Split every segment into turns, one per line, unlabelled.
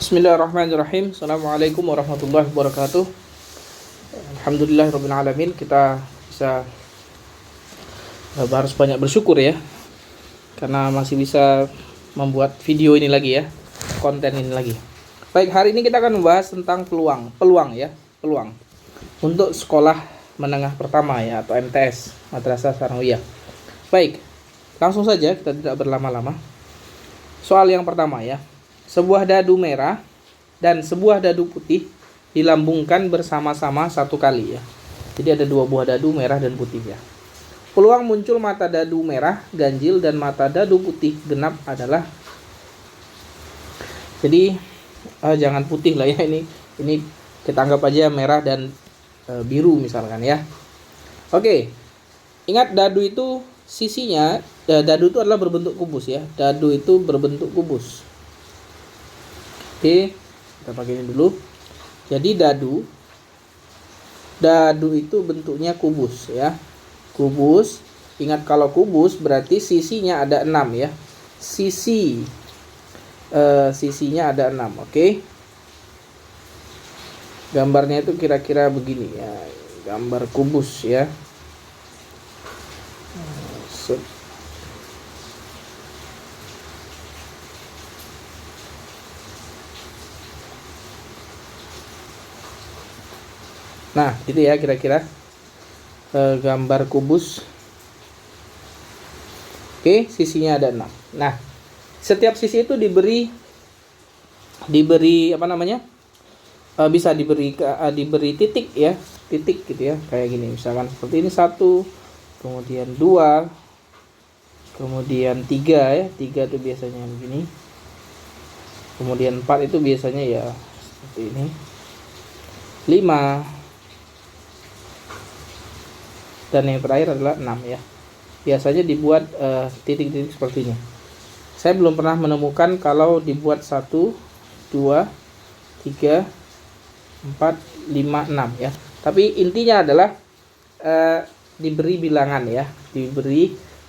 Bismillahirrahmanirrahim. Assalamualaikum warahmatullahi wabarakatuh. Alhamdulillahirabbil alamin. Kita bisa harus banyak bersyukur ya, karena masih bisa membuat video ini lagi ya, konten ini lagi. Baik, hari ini kita akan membahas tentang peluang ya, peluang untuk sekolah menengah pertama ya, atau MTS, Madrasah Tsanawiyah. Baik, langsung saja, kita tidak berlama-lama. Soal yang pertama ya. Sebuah dadu merah dan sebuah dadu putih dilambungkan bersama-sama satu kali ya. Jadi ada dua buah dadu merah dan putih ya. Peluang muncul mata dadu merah ganjil dan mata dadu putih genap adalah, jadi jangan putih lah ya, ini kita anggap aja merah dan biru misalkan ya. Oke, ingat dadu itu sisinya, dadu itu adalah berbentuk kubus ya. Dadu itu berbentuk kubus. Oke, kita pakai ini dulu. Jadi dadu itu bentuknya kubus ya. Kubus. Ingat, kalau kubus berarti sisinya ada 6 ya. Sisinya ada 6. Oke. Gambarnya itu kira-kira begini ya. Gambar kubus ya. Nah, itu ya kira-kira gambar kubus. Oke, sisinya ada 6. Nah, setiap sisi itu diberi apa namanya? Bisa diberi titik ya, titik gitu ya. Kayak gini misalkan, seperti ini 1, kemudian 2, kemudian 3 ya. 3 itu biasanya begini. Kemudian 4 itu biasanya ya seperti ini. 5, dan yang terakhir adalah 6 ya. Biasanya dibuat titik-titik seperti ini. Saya belum pernah menemukan kalau dibuat 1, 2, 3, 4, 5, 6 ya. Tapi intinya adalah diberi bilangan ya,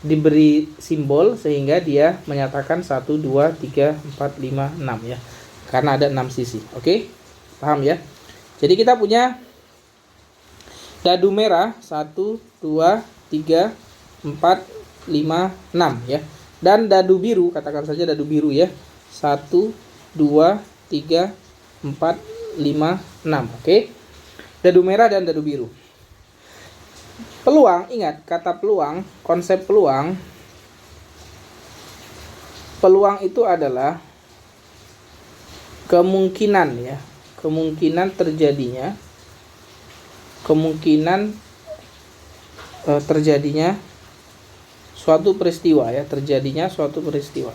diberi simbol sehingga dia menyatakan 1, 2, 3, 4, 5, 6 ya. Karena ada 6 sisi. Oke? Paham ya? Jadi kita punya dadu merah 1, 2, 3, 4, 5, 6 ya. Dan dadu biru, katakan saja dadu biru ya. 1, 2, 3, 4, 5, 6. Oke. Dadu merah dan dadu biru. Peluang, ingat kata peluang, konsep peluang. Peluang itu adalah kemungkinan ya. Kemungkinan terjadinya suatu peristiwa ya, terjadinya suatu peristiwa.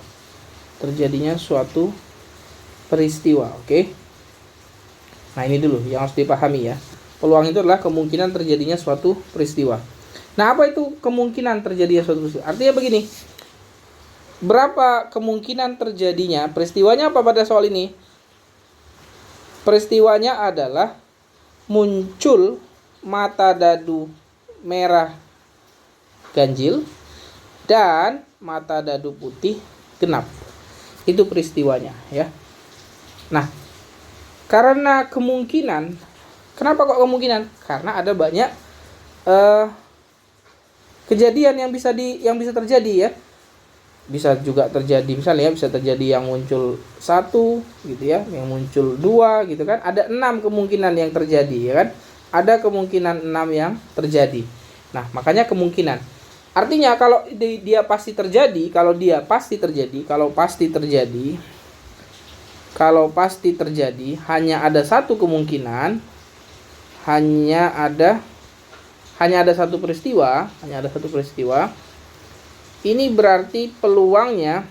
Oke. Nah, ini dulu yang harus dipahami ya. Peluang itu adalah kemungkinan terjadinya suatu peristiwa. Nah, apa itu kemungkinan terjadinya suatu peristiwa? Artinya begini, berapa kemungkinan terjadinya peristiwanya? Apa pada soal ini? Peristiwanya adalah muncul mata dadu merah ganjil dan mata dadu putih genap. Itu peristiwanya ya. Nah, karena kemungkinan, kenapa kok kemungkinan? Karena ada banyak kejadian yang bisa terjadi ya. Bisa juga terjadi misalnya ya, bisa terjadi yang muncul 1 gitu ya, yang muncul 2 gitu kan. Ada 6 kemungkinan yang terjadi ya kan. Ada kemungkinan 6 yang terjadi. Nah, makanya kemungkinan. Artinya kalau dia pasti terjadi, kalau pasti terjadi, hanya ada satu kemungkinan, hanya ada satu peristiwa. Ini berarti peluangnya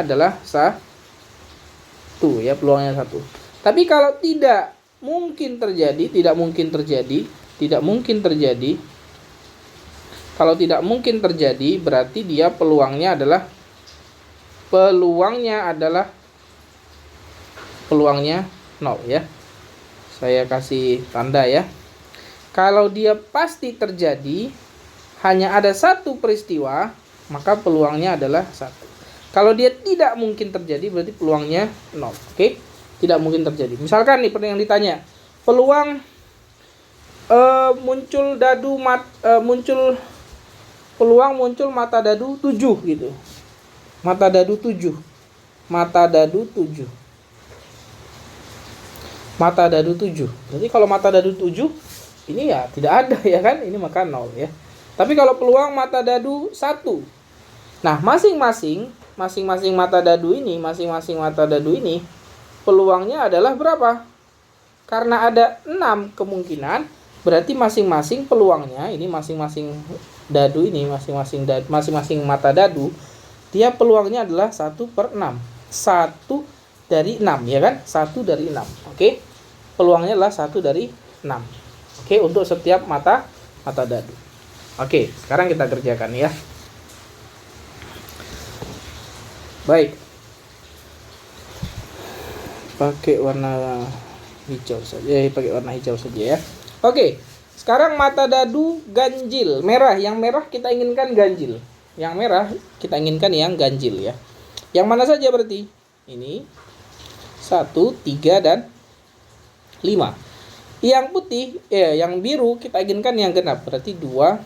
adalah 1 ya, peluangnya 1. Tapi kalau tidak mungkin terjadi, kalau tidak mungkin terjadi berarti dia peluangnya adalah 0 ya. Saya kasih tanda ya. Kalau dia pasti terjadi, hanya ada satu peristiwa, maka peluangnya adalah 1. Kalau dia tidak mungkin terjadi, berarti peluangnya 0. Oke? Tidak mungkin terjadi. Misalkan nih yang ditanya, peluang muncul mata dadu 7 gitu. Mata dadu 7. Mata dadu 7. Mata dadu 7. Berarti kalau mata dadu 7 ini ya tidak ada ya kan? Ini maka 0 ya. Tapi kalau peluang mata dadu 1. Nah, masing-masing mata dadu ini peluangnya adalah berapa? Karena ada 6 kemungkinan, berarti masing-masing peluangnya ini masing-masing mata dadu dia peluangnya adalah 1/6. 1 dari 6 ya kan? 1 dari 6. Oke. Peluangnya adalah 1 dari 6. Oke, untuk setiap mata dadu. Oke, sekarang kita kerjakan ya. Baik. Pakai warna hijau saja, ya. Oke. Sekarang mata dadu ganjil, merah. Yang merah kita inginkan ganjil. Yang merah kita inginkan yang ganjil ya. Yang mana saja berarti? Ini 1, 3 dan 5. Yang putih, yang biru kita inginkan yang genap, berarti 2,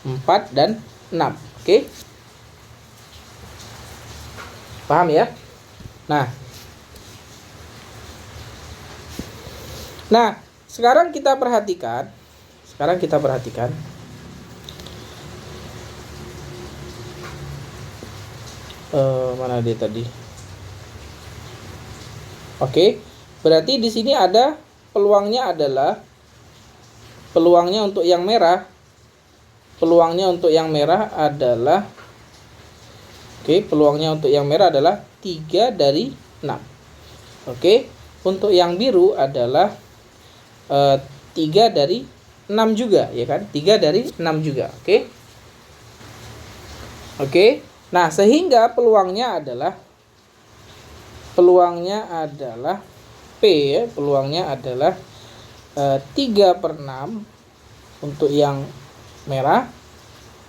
4 dan 6. Oke. Paham ya? Nah, sekarang kita perhatikan. Mana dia tadi? Oke. Berarti di sini ada peluangnya untuk yang merah. Peluangnya untuk yang merah adalah 3 dari 6. Oke. Untuk yang biru adalah 3 dari 6 juga, ya kan? 3 dari 6 juga, oke? Oke. Nah, sehingga peluangnya adalah P ya, peluangnya adalah 3/6 untuk yang merah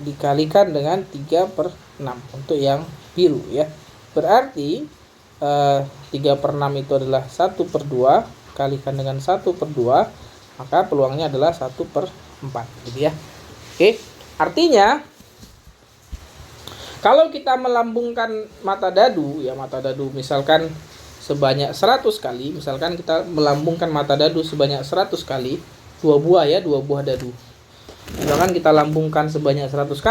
dikalikan dengan 3/6 untuk yang biru ya. Berarti 3/6 itu adalah 1/2 kalikan dengan 1/2, maka peluangnya adalah 1/4 gitu ya. Oke, artinya kalau kita melambungkan mata dadu misalkan sebanyak 100 kali, misalkan kita melambungkan mata dadu sebanyak 100 kali, 2 buah dadu. Misalkan kita lambungkan sebanyak 100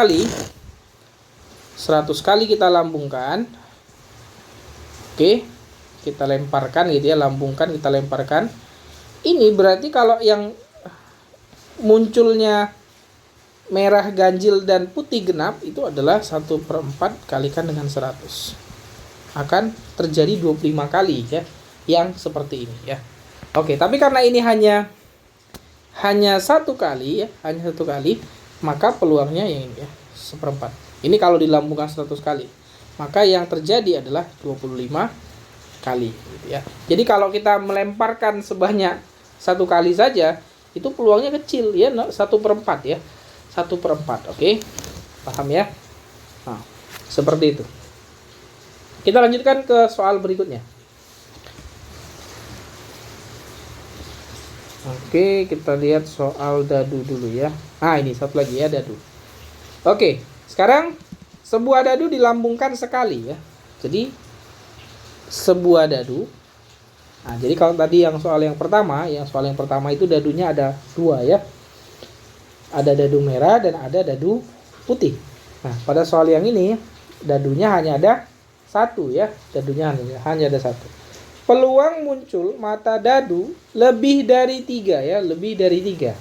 kali kita lambungkan. Oke, kita lemparkan gitu ya, kita lemparkan. Ini berarti kalau yang munculnya merah ganjil dan putih genap itu adalah 1/4 kalikan dengan 100. Akan terjadi 25 kali ya, yang seperti ini ya. Oke, tapi karena ini hanya 1 kali ya, maka peluangnya yang ini ya, 1/4. Ini kalau dilambungkan 100 kali. Maka yang terjadi adalah 25 kali gitu ya. Jadi kalau kita melemparkan sebanyak 1 kali saja, itu peluangnya kecil ya, 1/4 ya. 1/4, oke? Paham ya? Nah, seperti itu. Kita lanjutkan ke soal berikutnya. Oke, kita lihat soal dadu dulu ya. Ini satu lagi ya, dadu. Oke, sekarang sebuah dadu dilambungkan sekali ya. Jadi sebuah dadu. Nah, jadi kalau tadi yang soal yang pertama itu dadunya ada 2 ya. Ada dadu merah dan ada dadu putih. Nah, pada soal yang ini dadunya hanya ada 1 ya. Dadunya hanya ada 1. Peluang muncul mata dadu lebih dari 3 ya, lebih dari 3.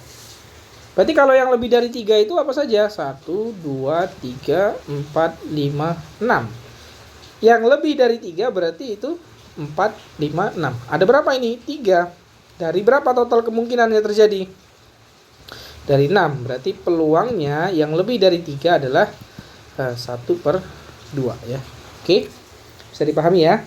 Berarti kalau yang lebih dari 3 itu apa saja? 1, 2, 3, 4, 5, 6. Yang lebih dari 3 berarti itu 4, 5, 6. Ada berapa ini? 3. Dari berapa total kemungkinannya terjadi? Dari 6. Berarti peluangnya yang lebih dari 3 adalah 1/2 ya. Oke. Bisa dipahami ya?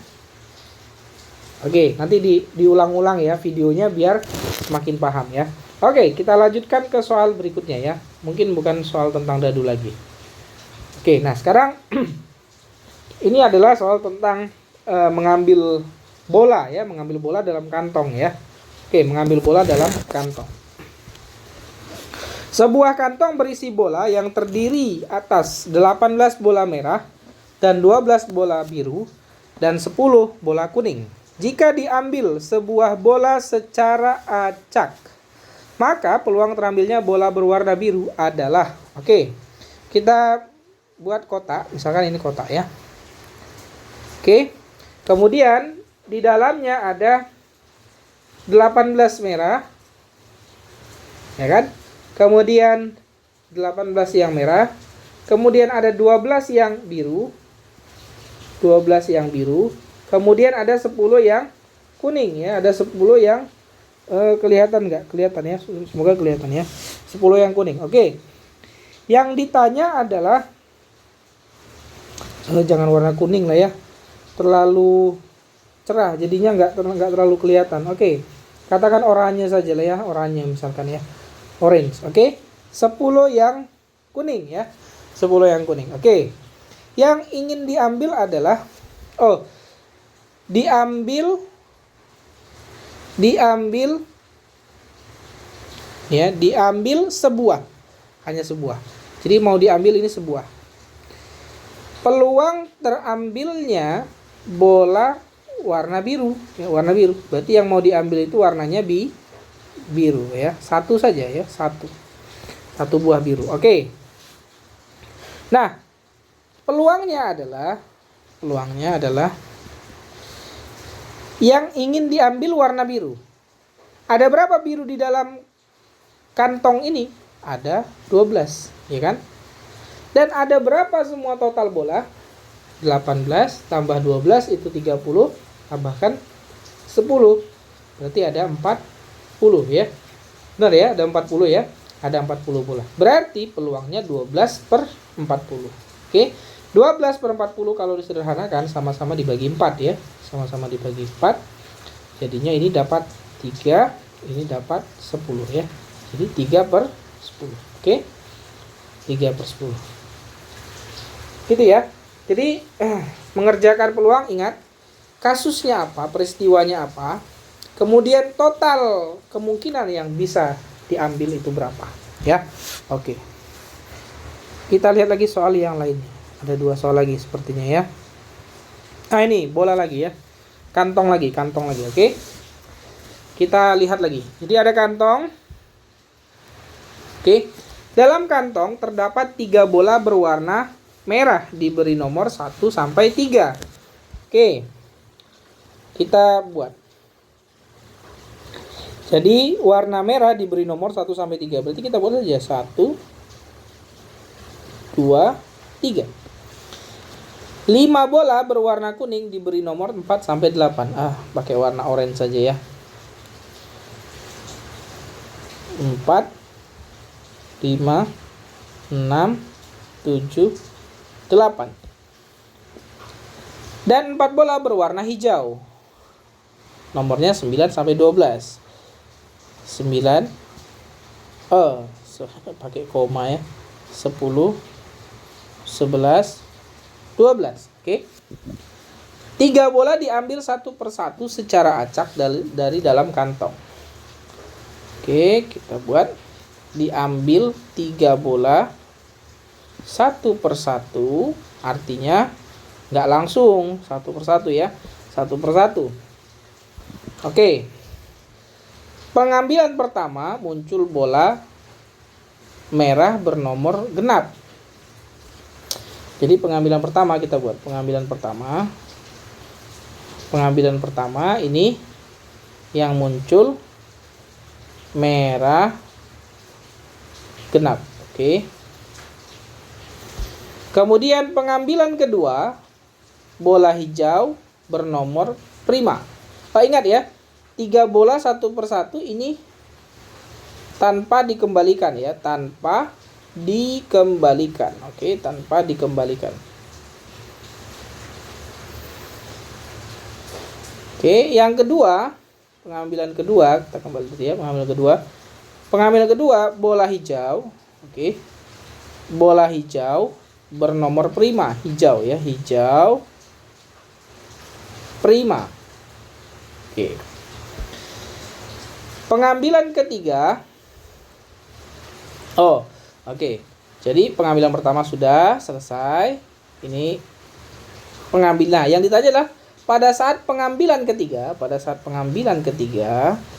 Oke, nanti diulang-ulang ya videonya biar semakin paham ya. Oke, kita lanjutkan ke soal berikutnya ya. Mungkin bukan soal tentang dadu lagi. Oke, nah sekarang Ini adalah soal tentang mengambil bola ya, mengambil bola dalam kantong ya. Oke, mengambil bola dalam kantong. Sebuah kantong berisi bola yang terdiri atas 18 bola merah dan 12 bola biru dan 10 bola kuning. Jika diambil sebuah bola secara acak, maka peluang terambilnya bola berwarna biru adalah, oke, kita buat kotak, misalkan ini kotak ya. Oke, kemudian di dalamnya ada 18 merah, ya kan? Kemudian 18 yang merah, kemudian ada 12 yang biru, 12 yang biru, kemudian ada 10 yang kuning ya, ada 10 yang kelihatan nggak? Kelihatan ya, semoga kelihatan ya. 10 yang kuning. Oke. Yang ditanya adalah jangan warna kuning lah ya, terlalu cerah jadinya nggak terlalu kelihatan. Oke, katakan oranye saja lah ya, oranye misalkan ya, orange. Oke, 10 yang kuning ya, 10 yang kuning. Oke, yang ingin diambil adalah diambil sebuah, hanya sebuah. Jadi mau diambil ini sebuah. Peluang terambilnya bola warna biru ya, warna biru. Berarti yang mau diambil itu warnanya biru ya. Satu saja ya, satu buah biru. Oke. Nah, peluangnya adalah yang ingin diambil warna biru. Ada berapa biru di dalam kantong ini? Ada 12, ya kan? Dan ada berapa semua total bola? 18 tambah 12 itu 30, tambahkan 10. Berarti ada 40 ya. Benar ya, ada 40 ya. Ada 40 bola. Berarti peluangnya 12/40. Oke. 12/40 kalau disederhanakan sama-sama dibagi 4 ya. Sama-sama dibagi 4. Jadinya ini dapat 3, ini dapat 10 ya. Jadi 3/10. Oke. 3/10. Gitu ya. Jadi mengerjakan peluang, ingat kasusnya apa, peristiwanya apa, kemudian total kemungkinan yang bisa diambil itu berapa ya. Oke. Kita lihat lagi soal yang lainnya. Ada 2 soal lagi sepertinya ya. Nah, ini bola lagi ya. Kantong lagi. Oke. Kita lihat lagi. Jadi ada kantong. Oke. Dalam kantong terdapat 3 bola berwarna merah diberi nomor 1 sampai 3. Oke. Kita buat. Jadi warna merah diberi nomor 1 sampai 3. Berarti kita buat saja 1 2 3. 5 bola berwarna kuning diberi nomor 4 sampai 8. Pakai warna orange saja ya. 4 5 6 7 8. Dan 4 bola berwarna hijau. Nomornya 9 sampai 12. 9 pakai koma ya. 10 11 12. Oke. 3 bola diambil satu persatu secara acak dari dalam kantong. Oke, kita buat. Diambil 3 bola satu persatu, artinya nggak langsung satu persatu ya, satu persatu. Oke. Pengambilan pertama muncul bola merah bernomor genap. Jadi pengambilan pertama kita buat. Pengambilan pertama ini yang muncul merah genap. Oke. Kemudian pengambilan kedua bola hijau bernomor prima. Ingat ya, 3 bola satu persatu ini tanpa dikembalikan ya, tanpa dikembalikan. Oke, tanpa dikembalikan. Oke, yang kedua, pengambilan kedua, kita kembali tadi ya, pengambilan kedua bola hijau. Oke. Bola hijau bernomor prima, hijau ya, hijau prima. Oke. Pengambilan ketiga. Oh, oke. Jadi pengambilan pertama sudah selesai. Ini pengambilan. Nah, yang ditanya adalah pada saat pengambilan ketiga,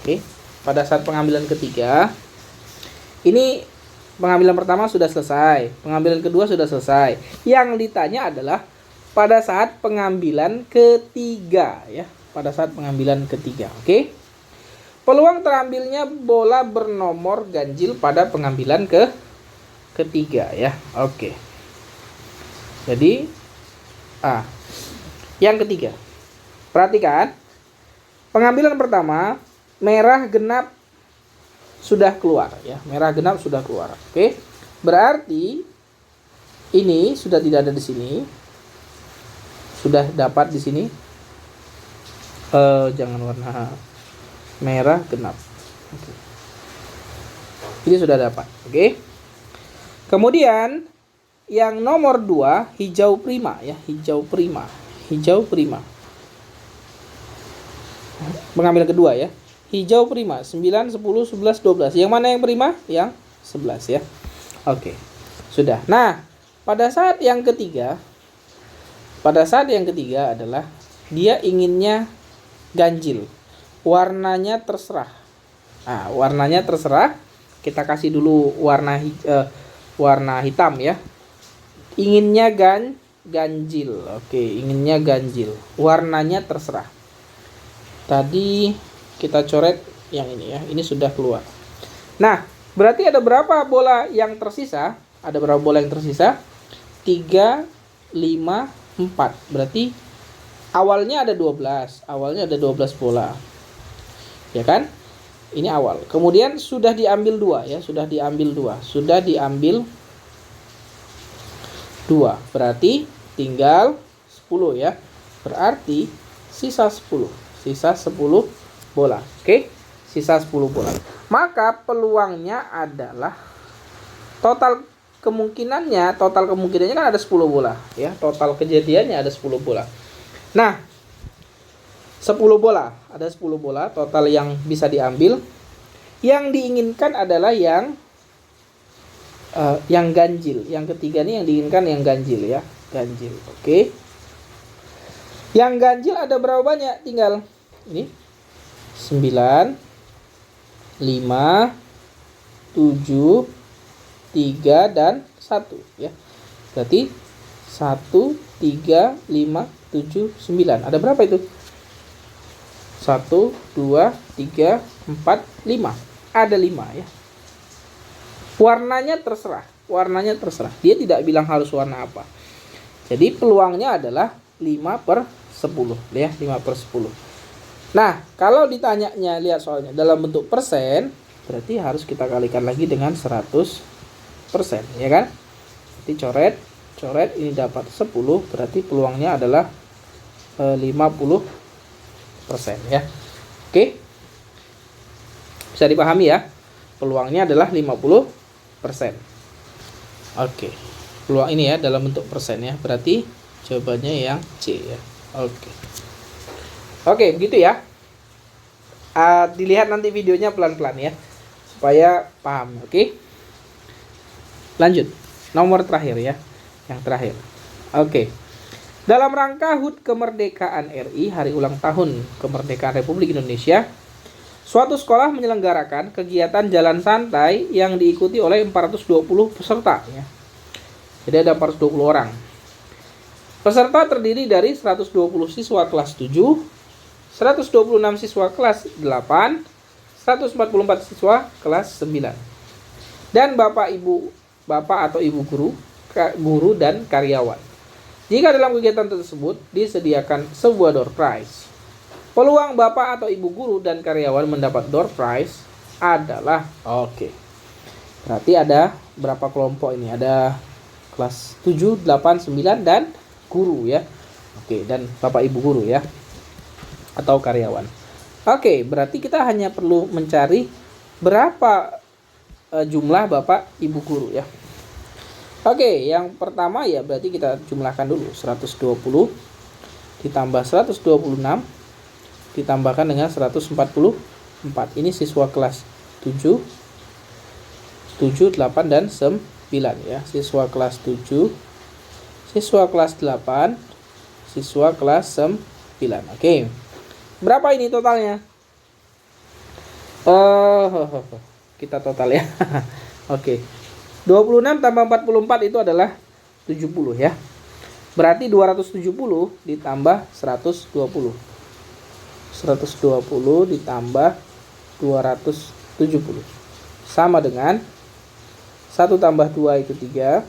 oke. Pada saat pengambilan ketiga, ini pengambilan pertama sudah selesai, pengambilan kedua sudah selesai. Yang ditanya adalah pada saat pengambilan ketiga, ya. Pada saat pengambilan ketiga, oke. Peluang terambilnya bola bernomor ganjil pada pengambilan ketiga, ya. Oke. Jadi yang ketiga. Perhatikan. Pengambilan pertama, merah genap sudah keluar, ya. Merah genap sudah keluar. Oke. Berarti ini sudah tidak ada di sini. Sudah dapat di sini. Jangan warna merah genap. Oke. Ini sudah dapat, oke. Kemudian yang nomor 2 hijau prima, ya, hijau prima. Pengambilan kedua, ya. Hijau prima 9, 10, 11, 12. Yang mana yang prima? Yang 11, ya. Oke. Sudah. Nah, pada saat yang ketiga adalah dia inginnya ganjil. Warnanya terserah. Nah, warnanya terserah. Kita kasih dulu warna hitam, ya. Inginnya ganjil. Oke, inginnya ganjil. Warnanya terserah. Tadi kita coret yang ini, ya. Ini sudah keluar. Nah, berarti ada berapa bola yang tersisa? 3, 5, 4. Berarti awalnya ada 12 bola. Ya kan? Ini awal. Kemudian sudah diambil 2, ya, sudah diambil 2. Berarti tinggal 10, ya. Berarti sisa 10 bola. Oke? Sisa 10 bola. Maka peluangnya adalah total kemungkinannya kan ada 10 bola, ya. Total kejadiannya ada 10 bola. Nah, 10 bola, ada 10 bola total yang bisa diambil. Yang diinginkan adalah yang ganjil. Yang ketiga nih yang diinginkan yang ganjil, ya. Ganjil. Oke. Yang ganjil ada berapa banyak? Tinggal ini 9, 5, 7, 3 dan 1, ya. Berarti 1, 3, 5, 7, 9. Ada berapa itu? 1, 2, 3, 4, 5. Ada 5, ya. Warnanya terserah. Dia tidak bilang harus warna apa. Jadi peluangnya adalah 5/10, ya. 5/10. Nah, kalau ditanyanya, lihat soalnya dalam bentuk persen, berarti harus kita kalikan lagi dengan 100%, ya kan? Jadi coret ini dapat 10, berarti peluangnya adalah 50%, ya. Oke. Bisa dipahami, ya. Peluangnya adalah 50%. Oke. Peluang ini, ya, dalam bentuk persen, ya. Berarti jawabannya yang C, ya. Oke, begitu, ya. Dilihat nanti videonya pelan-pelan, ya, supaya paham. Oke. Lanjut. Nomor terakhir, ya. Yang terakhir. Oke. Dalam rangka HUT Kemerdekaan RI, Hari Ulang Tahun Kemerdekaan Republik Indonesia, suatu sekolah menyelenggarakan kegiatan jalan santai yang diikuti oleh 420 peserta, ya. Jadi ada 420 orang. Peserta terdiri dari 120 siswa kelas 7, 126 siswa kelas 8, 144 siswa kelas 9. Dan bapak atau ibu guru dan karyawan. Jika dalam kegiatan tersebut disediakan sebuah door prize, peluang bapak atau ibu guru dan karyawan mendapat door prize adalah, oke. Berarti ada berapa kelompok ini? Ada kelas 7, 8, 9 dan guru, ya. Oke, dan bapak ibu guru, ya. Atau karyawan. Oke, berarti kita hanya perlu mencari berapa jumlah bapak ibu guru, ya. Oke, yang pertama, ya, berarti kita jumlahkan dulu 120 ditambah 126 ditambahkan dengan 144. Ini siswa kelas 7, 8 dan 9 ya. Siswa kelas 7, siswa kelas 8, siswa kelas 9. Oke. Berapa ini totalnya? Kita total ya. Oke. 26 tambah 44 itu adalah 70 ya. Berarti 270 ditambah 120. 120 ditambah 270 sama dengan 1 tambah 2 itu 3.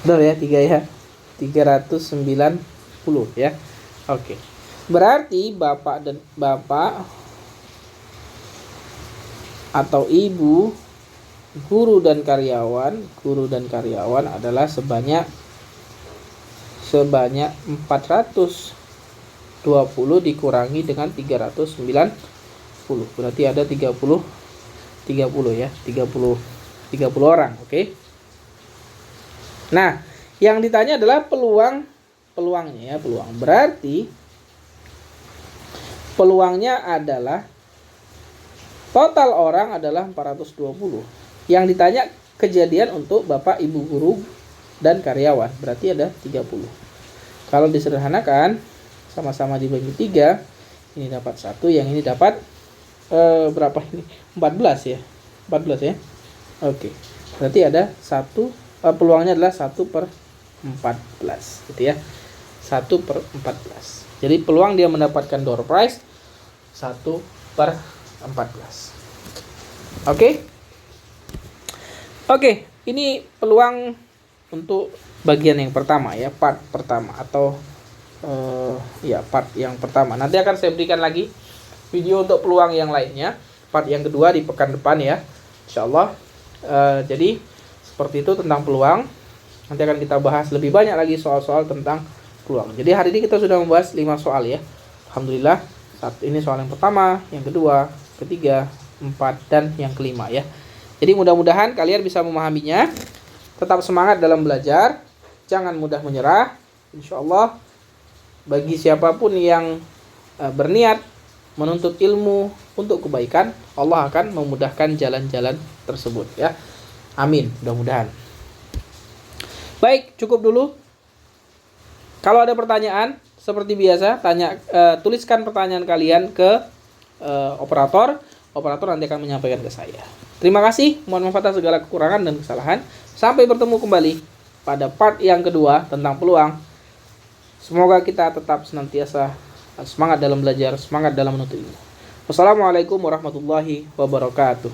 Benar ya, 3 ya. 390 ya. Oke. Berarti bapak atau ibu, guru dan karyawan adalah sebanyak 420 dikurangi dengan 390. Berarti ada 30 ya. 30 orang, oke. Nah, yang ditanya adalah peluangnya ya, peluang. Berarti peluangnya adalah total orang adalah 420. Yang ditanya kejadian untuk bapak, ibu guru dan karyawan, berarti ada 30. Kalau disederhanakan sama-sama dibagi 3, ini dapat 1, yang ini dapat berapa ini? 14 ya. 14 ya. Oke. Berarti ada 1, peluangnya adalah 1/14 gitu ya. 1/14. Jadi peluang dia mendapatkan door prize 1/14. Oke. Oke, ini peluang untuk bagian yang pertama ya, part pertama atau part yang pertama. Nanti akan saya berikan lagi video untuk peluang yang lainnya, part yang kedua di pekan depan ya, insyaallah. Jadi seperti itu tentang peluang. Nanti akan kita bahas lebih banyak lagi soal-soal tentang peluang. Jadi hari ini kita sudah membahas 5 soal ya. Alhamdulillah. Ini soal yang pertama, yang kedua, ketiga, 4 dan yang kelima ya. Jadi mudah-mudahan kalian bisa memahaminya. Tetap semangat dalam belajar, jangan mudah menyerah. Insyaallah bagi siapapun yang berniat menuntut ilmu untuk kebaikan, Allah akan memudahkan jalan-jalan tersebut ya. Amin, mudah-mudahan. Baik, cukup dulu. Kalau ada pertanyaan seperti biasa, tuliskan pertanyaan kalian ke operator. Operator nanti akan menyampaikan ke saya. Terima kasih, mohon maaf atas segala kekurangan dan kesalahan. Sampai bertemu kembali pada part yang kedua tentang peluang. Semoga kita tetap senantiasa semangat dalam belajar, semangat dalam menuntut ilmu. Wassalamualaikum warahmatullahi wabarakatuh.